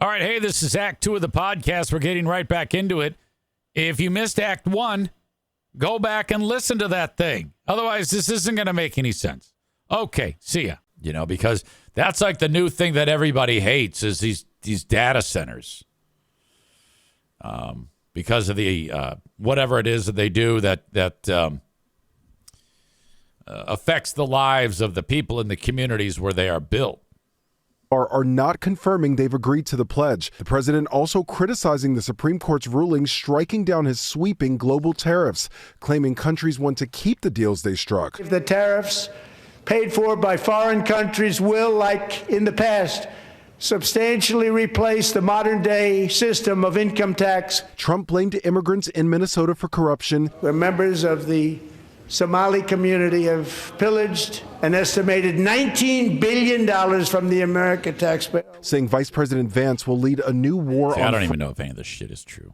All right, hey, this is Act 2 of the podcast. We're getting right back into it. If you missed Act 1, go back and listen to that thing. Otherwise, this isn't going to make any sense. Okay, see ya. You know, because that's like the new thing that everybody hates is these data centers. Because of the whatever it is that they do that affects the lives of the people in the communities where they are built. Are not confirming they've agreed to the pledge. The president also criticizing the Supreme Court's ruling striking down his sweeping global tariffs, claiming countries want to keep the deals they struck. If the tariffs paid for by foreign countries will, like in the past, substantially replace the modern-day system of income tax. Trump blamed immigrants in Minnesota for corruption. Where members of the Somali community have pillaged an estimated $19 billion from the American taxpayer. Saying Vice President Vance will lead a new war on I don't even know if any of this shit is true.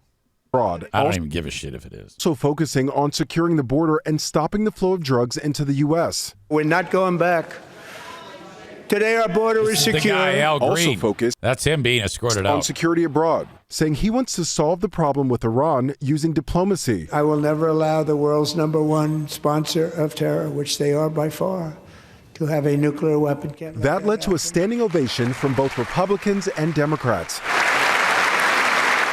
Fraud. I don't even give a shit if it is. Also focusing on securing the border and stopping the flow of drugs into the U.S. We're not going back. Today our border is secure. The guy, Al Green. Also focused. That's him being escorted out. On security abroad, saying he wants to solve the problem with Iran using diplomacy. I will never allow the world's #1 sponsor of terror, which they are by far, to have a nuclear weapon. That led to a standing ovation from both Republicans and Democrats.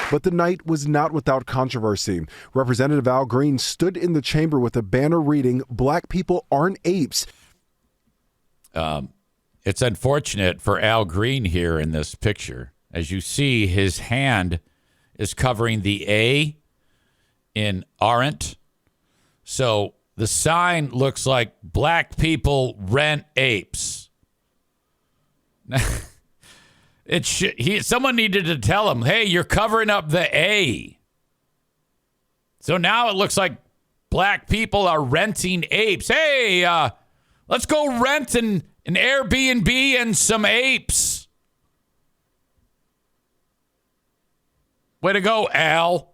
But the night was not without controversy. Representative Al Green stood in the chamber with a banner reading, "Black people aren't apes." It's unfortunate for Al Green here in this picture. As you see, his hand is covering the A in aren't. So the sign looks like black people rent apes. Someone needed to tell him, hey, you're covering up the A. So now it looks like black people are renting apes. Hey, let's go rent an Airbnb and some apes. Way to go, Al.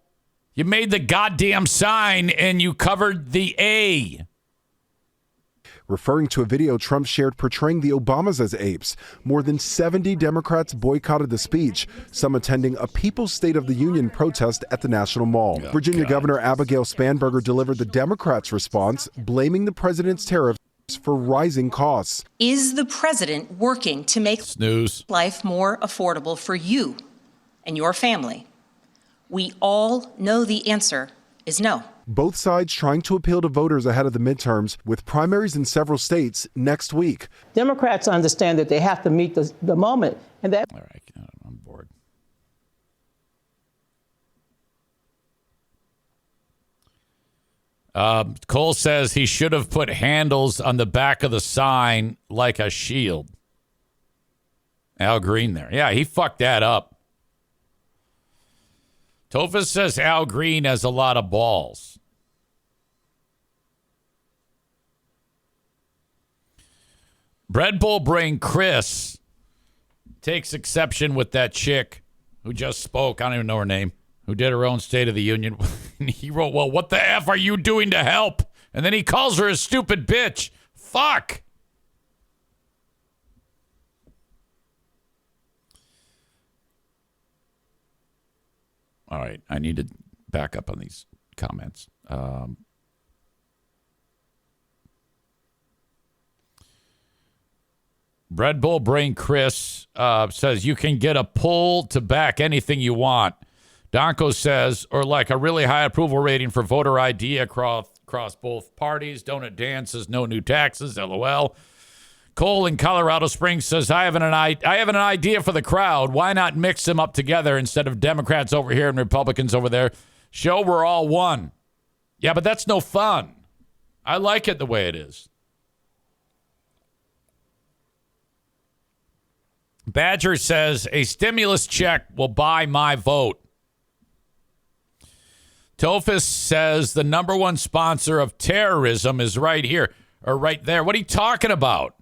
You made the goddamn sign and you covered the A. Referring to a video Trump shared portraying the Obamas as apes, more than 70 Democrats boycotted the speech, some attending a People's State of the Union protest at the National Mall. Virginia Governor Abigail Spanberger delivered the Democrats' response, blaming the president's tariffs for rising costs. Is the president working to make life more affordable for you and your family? We all know the answer is no. Both sides trying to appeal to voters ahead of the midterms, with primaries in several states next week. Democrats understand that they have to meet the moment. And that. All right, I'm bored. Cole says he should have put handles on the back of the sign like a shield. Al Green there. Yeah, he fucked that up. Tofus says Al Green has a lot of balls. Bread Bowl Brain Chris takes exception with that chick who just spoke. I don't even know her name. Who did her own State of the Union. He wrote, well, what the F are you doing to help? And then he calls her a stupid bitch. Fuck. All right. I need to back up on these comments. Bread Bowl Brain Chris says you can get a poll to back anything you want. Donko says, or like a really high approval rating for voter ID across both parties. Donut Dan says no new taxes, LOL. Cole in Colorado Springs says, I have an idea for the crowd. Why not mix them up together instead of Democrats over here and Republicans over there? Show we're all one. Yeah, but that's no fun. I like it the way it is. Badger says, a stimulus check will buy my vote. Tofus says the number one sponsor of terrorism is right here, or right there. What are you talking about?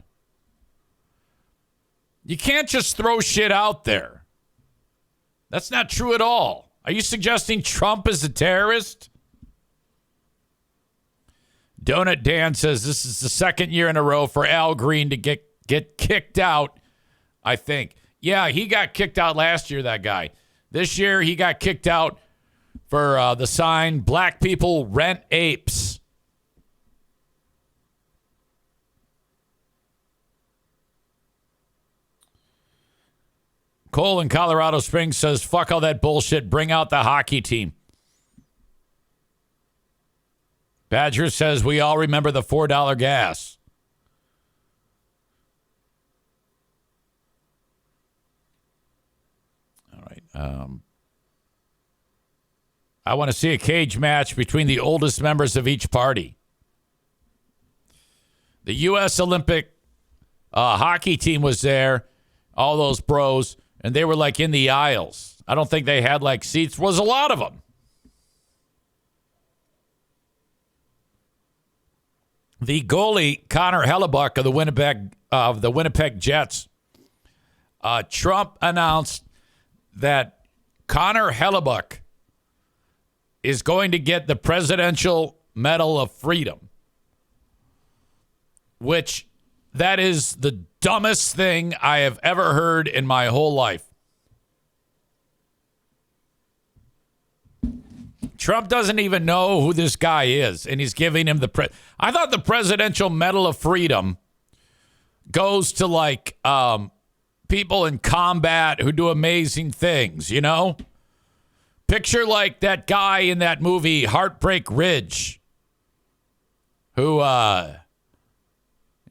You can't just throw shit out there. That's not true at all. Are you suggesting Trump is a terrorist? Donut Dan says this is the second year in a row for Al Green to get kicked out, I think. Yeah, he got kicked out last year, that guy. This year, he got kicked out for the sign, Black People Rent Apes. Cole in Colorado Springs says, fuck all that bullshit. Bring out the hockey team. Badger says, we all remember the $4 gas. All right. I want to see a cage match between the oldest members of each party. The U.S. Olympic hockey team was there, all those bros, and they were like in the aisles. I don't think they had like seats. Was a lot of them. The goalie, Connor Hellebuck of the Winnipeg Jets, Trump announced that Connor Hellebuck is going to get the Presidential Medal of Freedom, which that is the dumbest thing I have ever heard in my whole life. Trump doesn't even know who this guy is, and he's giving him I thought the Presidential Medal of Freedom goes to like people in combat who do amazing things, you know? Picture like that guy in that movie Heartbreak Ridge, who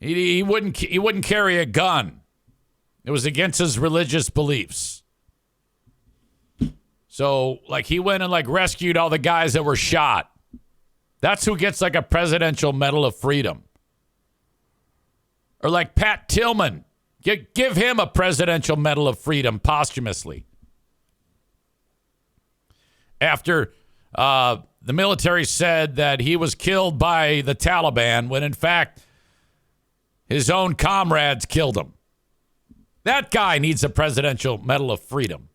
he wouldn't carry a gun. It was against his religious beliefs. So like he went and like rescued all the guys that were shot. That's who gets like a Presidential Medal of Freedom. Or like Pat Tillman, give him a Presidential Medal of Freedom posthumously. After the military said that he was killed by the Taliban, when in fact his own comrades killed him. That guy needs a Presidential Medal of Freedom.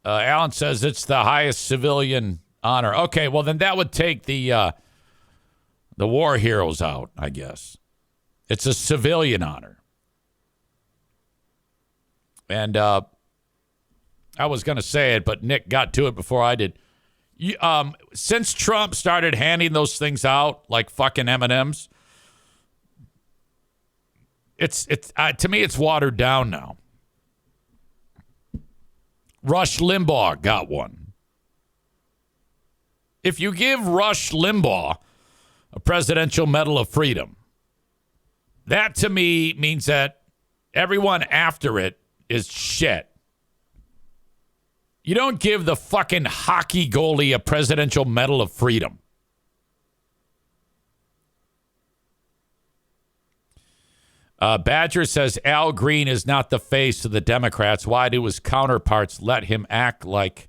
Alan says it's the highest civilian honor. Okay, well then that would take the war heroes out, I guess. It's a civilian honor. And I was going to say it, but Nick got to it before I did. Since Trump started handing those things out like fucking M&Ms, it's to me it's watered down now. Rush Limbaugh got one. If you give Rush Limbaugh a Presidential Medal of Freedom, that to me means that everyone after it is shit. You don't give the fucking hockey goalie a Presidential Medal of Freedom. Badger says Al Green is not the face of the Democrats. Why do his counterparts let him act like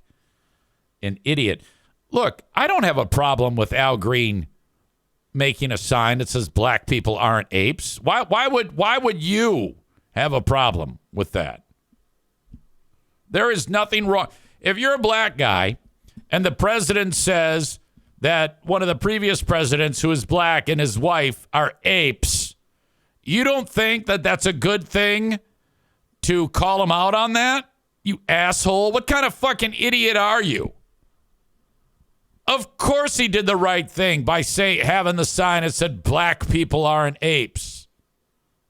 an idiot? Look, I don't have a problem with Al Green making a sign that says black people aren't apes. Why would you have a problem with that? There is nothing wrong. If you're a black guy and the president says that one of the previous presidents who is black and his wife are apes, you don't think that that's a good thing to call him out on that? You asshole. What kind of fucking idiot are you? Of course he did the right thing by having the sign that said black people aren't apes.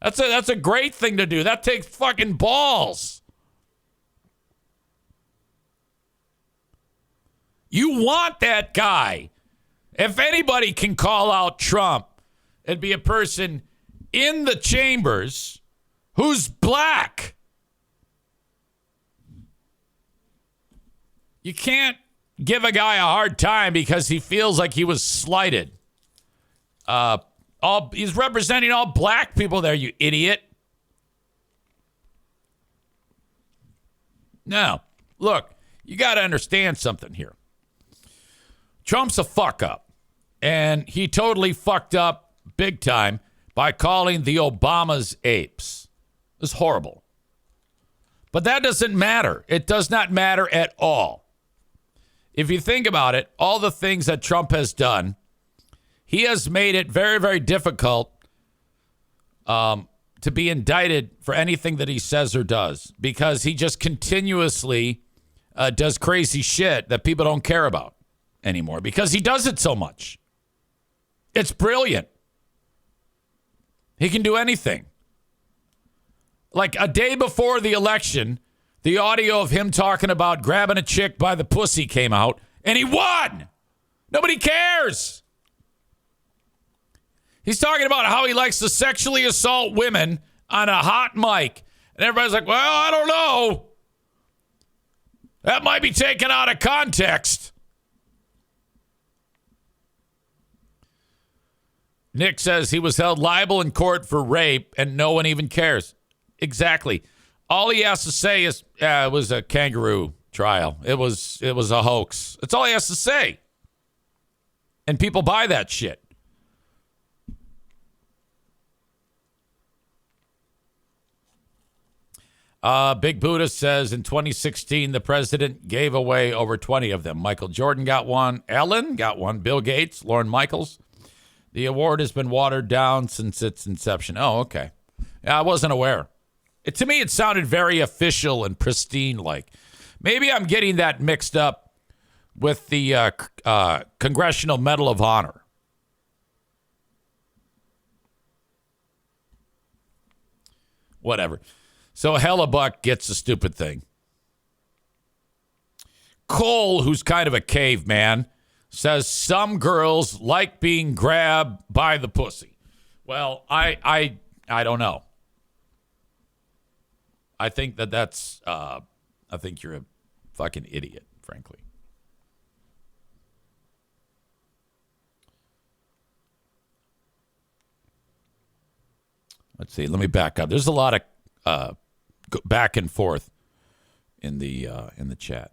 That's a great thing to do. That takes fucking balls. You want that guy. If anybody can call out Trump, it'd be a person in the chambers who's black. You can't give a guy a hard time because he feels like he was slighted. He's representing all black people there, you idiot. Now, look, you got to understand something here. Trump's a fuck up, and he totally fucked up big time by calling the Obamas apes. It was horrible. But that doesn't matter. It does not matter at all. If you think about it, all the things that Trump has done, he has made it very, very difficult to be indicted for anything that he says or does because he just continuously does crazy shit that people don't care about anymore because he does it so much. It's brilliant. He can do anything. Like a day before the election, the audio of him talking about grabbing a chick by the pussy came out, and he won. Nobody cares. He's talking about how he likes to sexually assault women on a hot mic. And everybody's like, well, I don't know. That might be taken out of context. Nick says he was held liable in court for rape, and no one even cares. Exactly. All he has to say is, it was a kangaroo trial. It was a hoax. That's all he has to say. And people buy that shit. Big Buddha says in 2016, the president gave away over 20 of them. Michael Jordan got one. Ellen got one. Bill Gates, Lorne Michaels. The award has been watered down since its inception. Oh, okay. Yeah, I wasn't aware. To me, it sounded very official and pristine-like. Maybe I'm getting that mixed up with the Congressional Medal of Honor. Whatever. So Hellebuck gets a stupid thing. Cole, who's kind of a caveman, says some girls like being grabbed by the pussy. Well, I don't know. I think that's, I think you're a fucking idiot, frankly. Let's see. Let me back up. There's a lot of back and forth in the chat.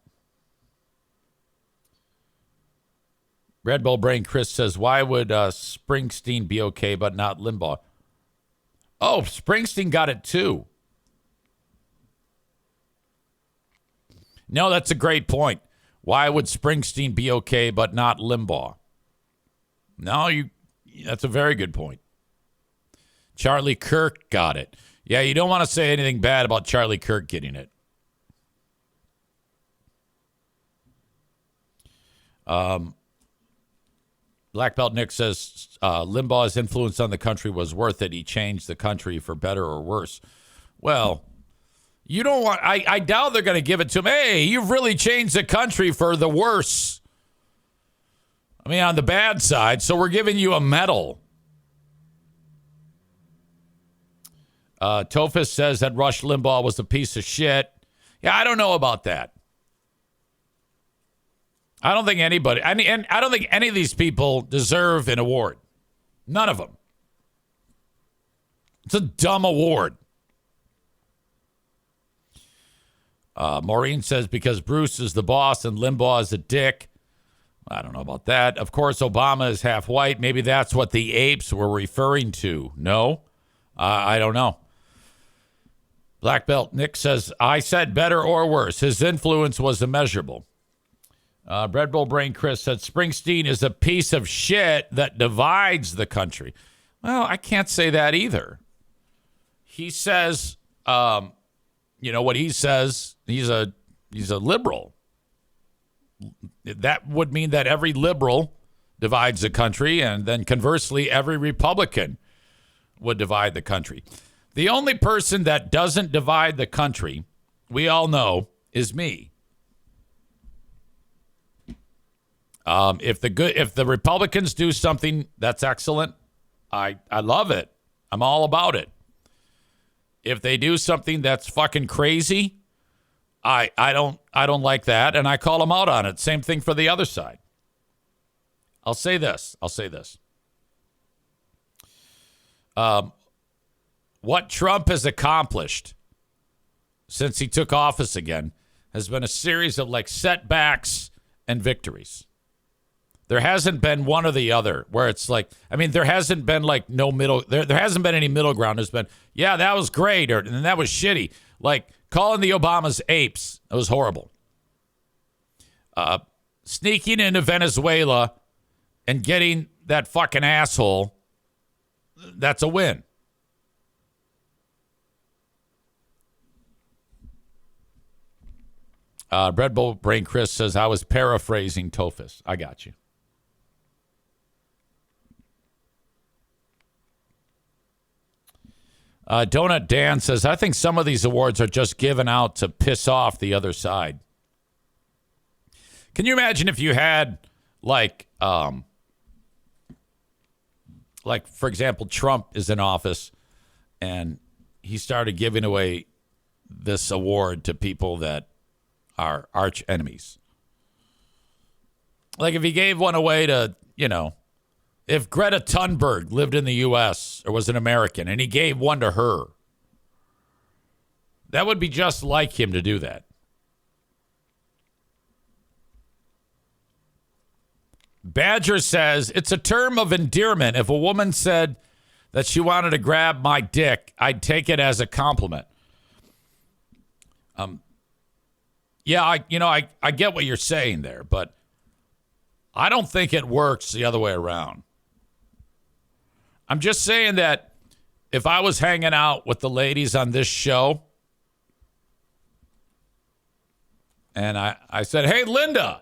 Red Bull Brain Chris says, why would Springsteen be okay but not Limbaugh? Oh, Springsteen got it too. No, that's a great point. Why would Springsteen be okay but not Limbaugh? No, that's a very good point. Charlie Kirk got it. Yeah, you don't want to say anything bad about Charlie Kirk getting it. Black Belt Nick says Limbaugh's influence on the country was worth it. He changed the country for better or worse. Well, you don't want. I doubt they're going to give it to him. Hey, you've really changed the country for the worse. I mean, on the bad side. So we're giving you a medal. Tophus says that Rush Limbaugh was a piece of shit. Yeah, I don't know about that. I don't think anybody, and I don't think any of these people deserve an award. None of them. It's a dumb award. Maureen says because Bruce is the boss and Limbaugh is a dick. I don't know about that. Of course, Obama is half white. Maybe that's what the apes were referring to. No, I don't know. Black Belt Nick says, I said better or worse. His influence was immeasurable. Bread Bowl Brain Chris said Springsteen is a piece of shit that divides the country. Well, I can't say that either. He says, you know what he says? He's a liberal. That would mean that every liberal divides the country, and then conversely, every Republican would divide the country. The only person that doesn't divide the country, we all know, is me. If the Republicans do something that's excellent, I love it. I'm all about it. If they do something that's fucking crazy, I don't like that, and I call them out on it. Same thing for the other side. I'll say this. What Trump has accomplished since he took office again has been a series of like setbacks and victories. There hasn't been one or the other where it's like, I mean, there hasn't been like no middle, there hasn't been any middle ground. There's been, yeah, that was great, and that was shitty. Like calling the Obamas apes, that was horrible. Sneaking into Venezuela and getting that fucking asshole, that's a win. Red Bull Brain Chris says, I was paraphrasing Tophus. I got you. Donut Dan says, I think some of these awards are just given out to piss off the other side. Can you imagine if you had, like, for example, Trump is in office and he started giving away this award to people that are arch enemies. Like if he gave one away to, if Greta Thunberg lived in the U.S. or was an American and he gave one to her, that would be just like him to do that. Badger says, it's a term of endearment. If a woman said that she wanted to grab my dick, I'd take it as a compliment. Yeah, I get what you're saying there, but I don't think it works the other way around. I'm just saying that if I was hanging out with the ladies on this show and I said, hey, Linda,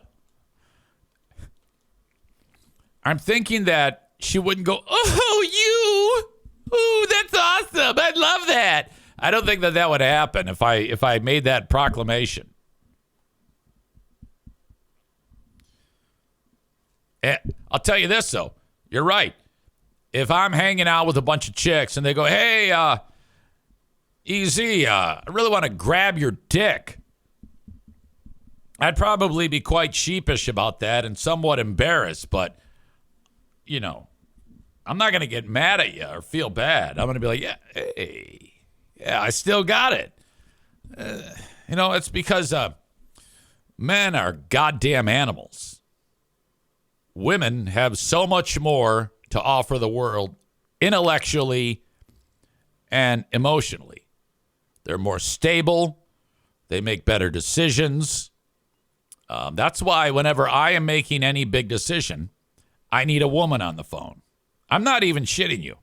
I'm thinking that she wouldn't go, oh, you, ooh, that's awesome. I love that. I don't think that would happen if I made that proclamation. I'll tell you this, though. You're right. If I'm hanging out with a bunch of chicks and they go, hey, EZ, I really want to grab your dick, I'd probably be quite sheepish about that and somewhat embarrassed. But, I'm not going to get mad at you or feel bad. I'm going to be like, yeah, hey, yeah, I still got it. It's because men are goddamn animals. Women have so much more to offer the world intellectually and emotionally. They're more stable. They make better decisions. That's why whenever I am making any big decision, I need a woman on the phone. I'm not even shitting you.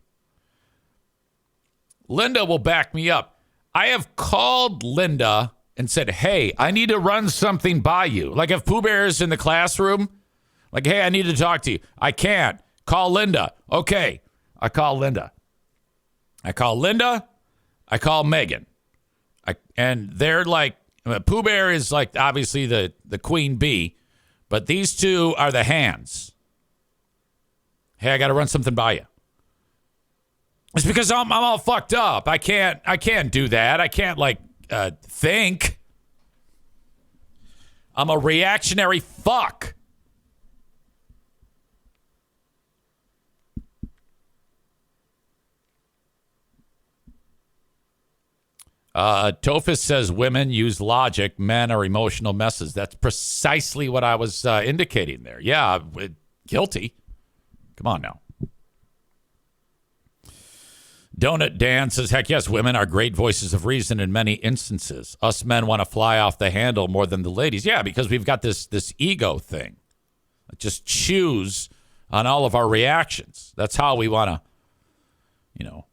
Linda will back me up. I have called Linda and said, hey, I need to run something by you. Like if Pooh Bear is in the classroom, like, hey, I need to talk to you. I can't. Call Linda. Okay. I call Linda. I call Megan. And they're like, Pooh Bear is like obviously the queen bee, but these two are the hands. Hey, I got to run something by you. It's because I'm all fucked up. I can't do that. I can't think. I'm a reactionary fuck. Tophus says women use logic, men are emotional messes. That's precisely what I was indicating there. Yeah, guilty. Come on now. Donut Dan says, heck yes, women are great voices of reason in many instances. Us men want to fly off the handle more than the ladies. Yeah, because we've got this ego thing. Just choose on all of our reactions. That's how we want to,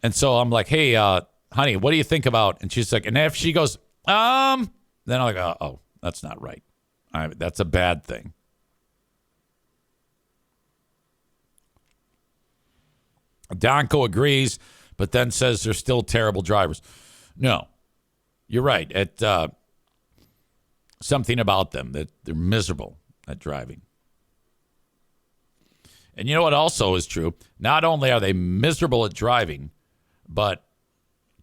And so I'm like, hey, honey, what do you think about? And she's like, and if she goes, then I'm like, oh, that's not right. That's a bad thing. Donko agrees, but then says they're still terrible drivers. No, you're right. Something about them that they're miserable at driving. And you know what also is true? Not only are they miserable at driving, but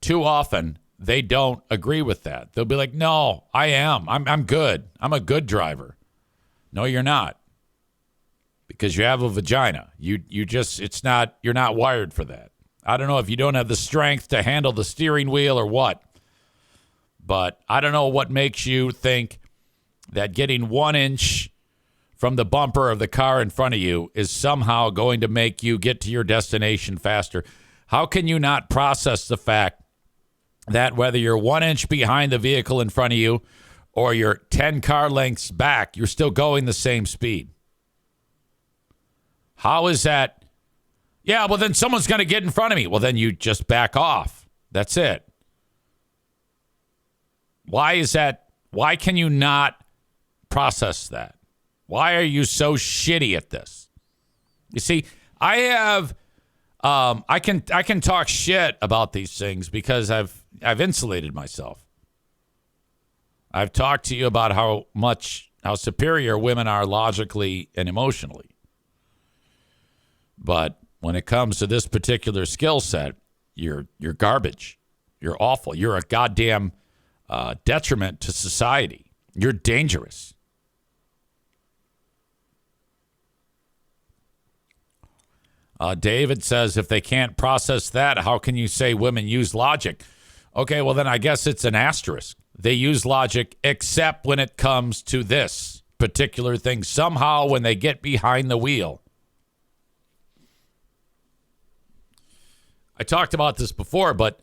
too often they don't agree with that. They'll be like, no, I am. I'm good. I'm a good driver. No, you're not. Because you have a vagina. You're not wired for that. I don't know if you don't have the strength to handle the steering wheel or what. But I don't know what makes you think that getting 1 inch from the bumper of the car in front of you is somehow going to make you get to your destination faster. How can you not process the fact that whether you're 1 inch behind the vehicle in front of you or you're 10 car lengths back, you're still going the same speed? How is that? Yeah, well, then someone's going to get in front of me. Well, then you just back off. That's it. Why is that Why can you not process that? Why are you so shitty at this? You see, I have, I can talk shit about these things because I've insulated myself. I've talked to you about how superior women are logically and emotionally. But when it comes to this particular skill set, you're garbage. You're awful. You're a goddamn detriment to society. You're dangerous. David says, if they can't process that, how can you say women use logic? Okay, well, then I guess it's an asterisk. They use logic except when it comes to this particular thing. Somehow when they get behind the wheel. I talked about this before, but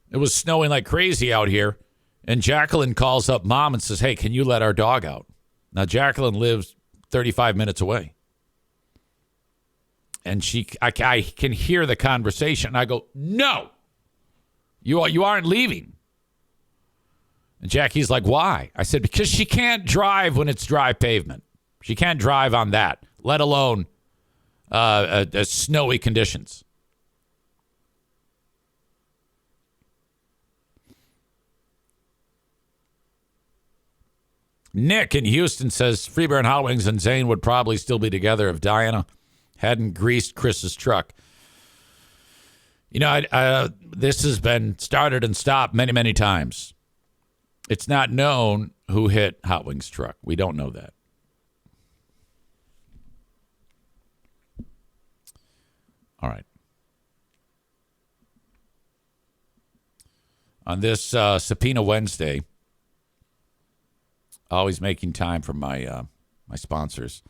it was snowing like crazy out here. And Jacqueline calls up Mom and says, hey, can you let our dog out? Now, Jacqueline lives 35 minutes away. And I can hear the conversation. And I go, no, you aren't leaving. And Jackie's like, why? I said, because she can't drive when it's dry pavement. She can't drive on that, let alone snowy conditions. Nick in Houston says Freebear and Hot Wings and Zane would probably still be together if Diana hadn't greased Chris's truck. You know, this has been started and stopped many, many times. It's not known who hit Hot Wings' truck. We don't know that. All right. On this Subpoena Wednesday, always making time for my sponsors.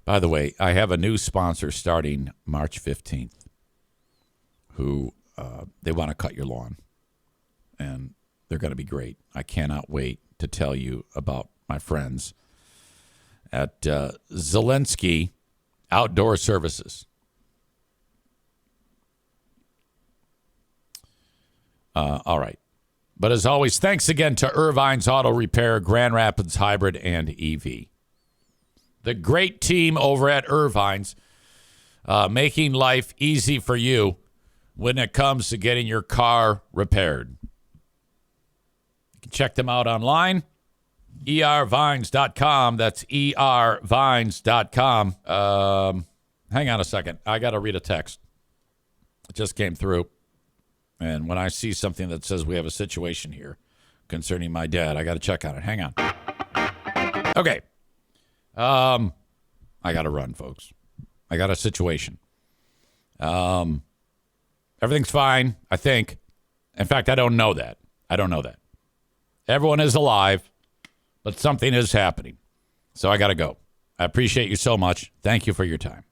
By the way, I have a new sponsor starting March 15th who they want to cut your lawn. And they're going to be great. I cannot wait to tell you about my friends at Zelensky Outdoor Services. All right. But as always, thanks again to Irvine's Auto Repair, Grand Rapids Hybrid, and EV. The great team over at Irvine's, making life easy for you when it comes to getting your car repaired. You can check them out online, ervines.com. That's ervines.com. Hang on a second. I got to read a text. It just came through. And when I see something that says we have a situation here concerning my dad, I got to check on it. Hang on. Okay. I got to run, folks. I got a situation. Everything's fine, I think. In fact, I don't know that. Everyone is alive, but something is happening. So I got to go. I appreciate you so much. Thank you for your time.